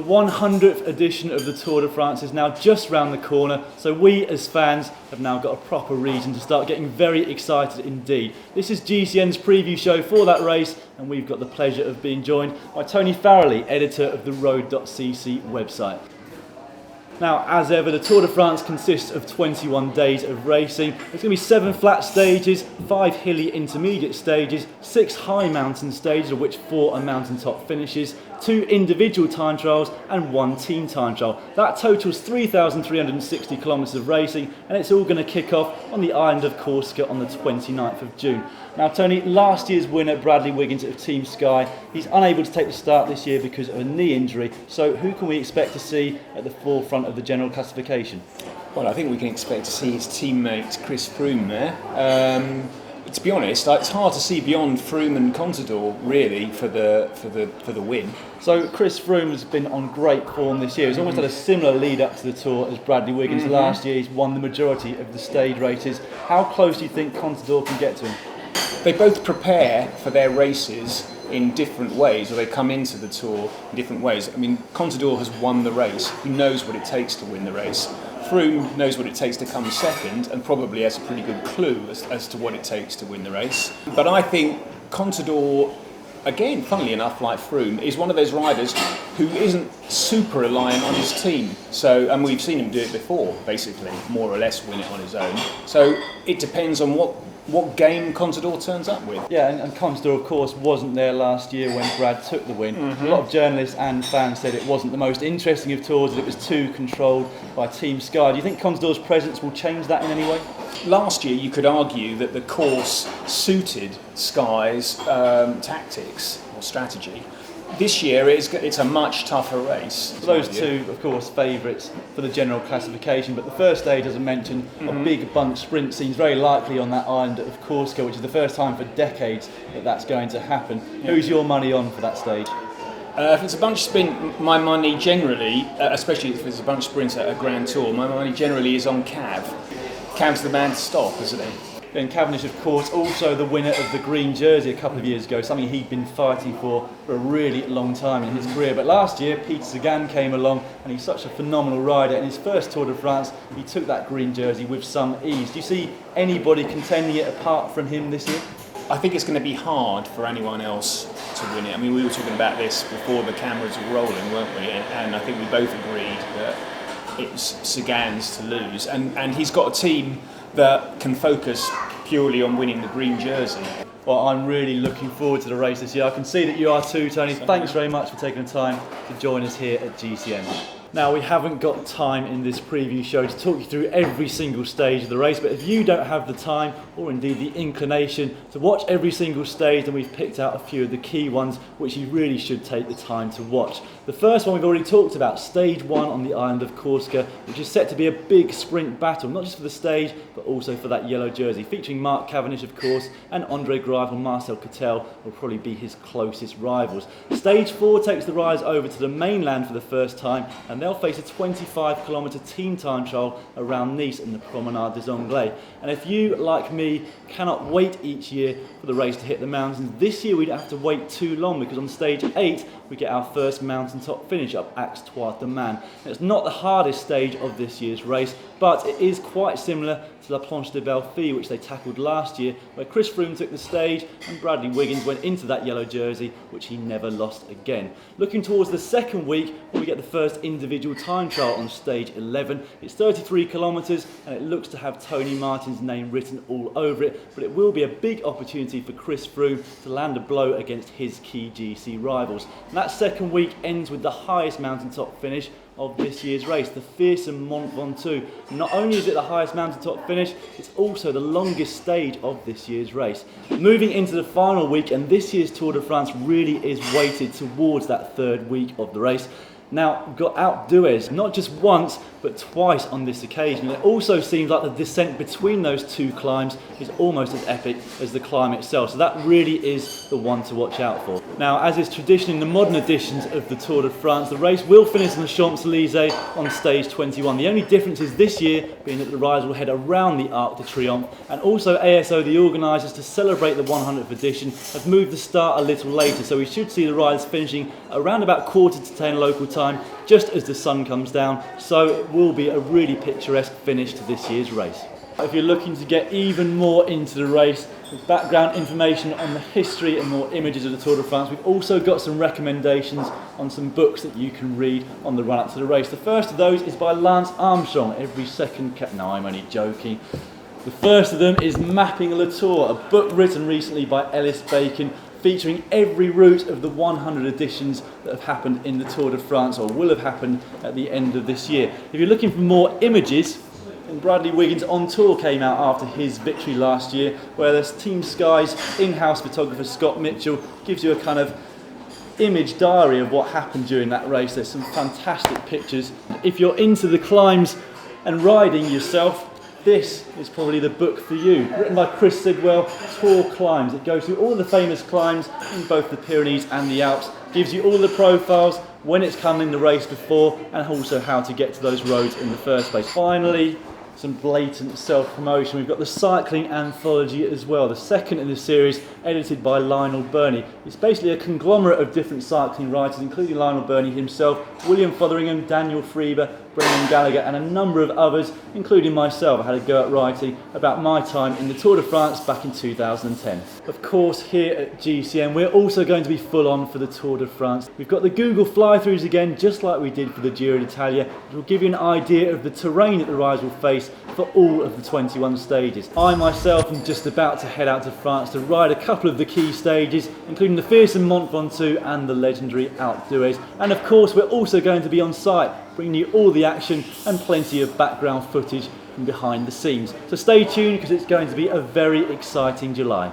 The 100th edition of the Tour de France is now just round the corner, so we as fans have now got a proper reason to start getting very excited indeed. This is GCN's preview show for that race, and we've got the pleasure of being joined by Tony Farrelly, editor of the road.cc website. Now, as ever, the Tour de France consists of 21 days of racing. There's going to be 7 flat stages, 5 hilly intermediate stages, 6 high mountain stages, of which 4 are mountaintop finishes, 2 individual time trials and 1 team time trial. That totals 3,360 kilometres of racing, and it's all going to kick off on the island of Corsica on the 29th of June. Now, Tony, last year's winner, Bradley Wiggins of Team Sky, he's unable to take the start this year because of a knee injury. So who can we expect to see at the forefront of the general classification? Well, I think we can expect to see his teammate Chris Froome there. To be honest, it's hard to see beyond Froome and Contador really for the win. So Chris Froome has been on great form this year. He's almost had a similar lead up to the Tour as Bradley Wiggins. Last year he's won the majority of the stage races. How close do you think Contador can get to him? They both prepare for their races in different ways, or they come into the Tour in different ways. I mean, Contador has won the race. He knows what it takes to win the race. Froome knows what it takes to come second and probably has a pretty good clue as to what it takes to win the race. But I think Contador, again, funnily enough, like Froome, is one of those riders who isn't super reliant on his team. So, and we've seen him do it before, basically, more or less win it on his own. So it depends on what game Contador turns up with. Yeah, and Contador, of course, wasn't there last year when Brad took the win. A lot of journalists and fans said it wasn't the most interesting of tours, that it was too controlled by Team Sky. Do you think Contador's presence will change that in any way? Last year, you could argue that the course suited Sky's tactics or strategy. This year, it's a much tougher race. Those two, of course, favourites for the general classification, but the first stage, as I mentioned, a big bunch sprint seems very likely on that island of Corsica, which is the first time for decades that that's going to happen. Yeah. Who's your money on for that stage? If it's a bunch sprint, my money generally, especially if it's a bunch sprint at a Grand Tour, my money generally is on Cav. Cav's the man to stop, isn't he? And Cavendish, of course, also the winner of the green jersey a couple of years ago, something he'd been fighting for a really long time in his career. But last year, Peter Sagan came along, and he's such a phenomenal rider. In his first Tour de France, he took that green jersey with some ease. Do you see anybody contending it apart from him this year? I think it's going to be hard for anyone else to win it. I mean, we were talking about this before the cameras were rolling, weren't we? And I think we both agreed that it's Sagan's to lose. And he's got a team that can focus purely on winning the green jersey. Well, I'm really looking forward to the race this year. I can see that you are too, Tony. Thanks very much for taking the time to join us here at GCN. Now, we haven't got time in this preview show to talk you through every single stage of the race, but if you don't have the time, or indeed the inclination, to watch every single stage, then we've picked out a few of the key ones which you really should take the time to watch. The first one we've already talked about, stage 1 on the island of Corsica, which is set to be a big sprint battle, not just for the stage, but also for that yellow jersey, featuring Mark Cavendish, of course, and Andre Greipel and Marcel Kittel will probably be his closest rivals. Stage 4 takes the riders over to the mainland for the first time, and they'll face a 25-kilometre team time trial around Nice and the Promenade des Anglais. And if you, like me, cannot wait each year for the race to hit the mountains, this year we don't have to wait too long, because on stage 8 we get our first mountaintop finish up Axe Trois de Man. It's not the hardest stage of this year's race, but it is quite similar to La Planche de Belfi, which they tackled last year, where Chris Froome took the stage and Bradley Wiggins went into that yellow jersey, which he never lost again. Looking towards the second week, we get the first individual time trial on stage 11. It's 33 kilometres and it looks to have Tony Martin's name written all over it, but it will be a big opportunity for Chris Froome to land a blow against his key GC rivals. And that second week ends with the highest mountaintop finish of this year's race, the fearsome Mont Ventoux. Not only is it the highest mountaintop finish, it's also the longest stage of this year's race. Moving into the final week, and this year's Tour de France really is weighted towards that third week of the race. Now, we've got Alpe d'Huez, not just once, but twice on this occasion. It also seems like the descent between those two climbs is almost as epic as the climb itself. So that really is the one to watch out for. Now, as is tradition in the modern editions of the Tour de France, the race will finish on the Champs-Élysées on stage 21. The only difference is this year being that the riders will head around the Arc de Triomphe, and also ASO, the organisers, to celebrate the 100th edition, have moved the start a little later. So we should see the riders finishing around about 9:45 local time time just as the sun comes down, so it will be a really picturesque finish to this year's race. If you're looking to get even more into the race, with background information on the history and more images of the Tour de France, we've also got some recommendations on some books that you can read on the run up to the race. The first of those is by Lance Armstrong, Every Second No, I'm only joking. The first of them is Mapping Le Tour, a book written recently by Ellis Bacon, featuring every route of the 100 editions that have happened in the Tour de France, or will have happened at the end of this year. If you're looking for more images, and Bradley Wiggins on tour came out after his victory last year, where there's Team Sky's in-house photographer Scott Mitchell gives you a kind of image diary of what happened during that race. There's some fantastic pictures. If you're into the climbs and riding yourself, this is probably the book for you. Written by Chris Sidwell, Tour Climbs. It goes through all the famous climbs in both the Pyrenees and the Alps, gives you all the profiles, when it's come in the race before, and also how to get to those roads in the first place. Finally, some blatant self-promotion. We've got the cycling anthology as well, the second in the series, edited by Lionel Burney. It's basically a conglomerate of different cycling writers, including Lionel Burney himself, William Fotheringham, Daniel Freeber, Brendan Gallagher, and a number of others, including myself. I had a go at writing about my time in the Tour de France back in 2010. Of course, here at GCN, we're also going to be full on for the Tour de France. We've got the Google fly-throughs again, just like we did for the Giro d'Italia, which will give you an idea of the terrain that the riders will face for all of the 21 stages. I myself am just about to head out to France to ride a couple of the key stages, including the fearsome Mont Ventoux and the legendary Alpe d'Huez. And of course, we're also going to be on site, bringing you all the action and plenty of background footage from behind the scenes. So stay tuned, because it's going to be a very exciting July.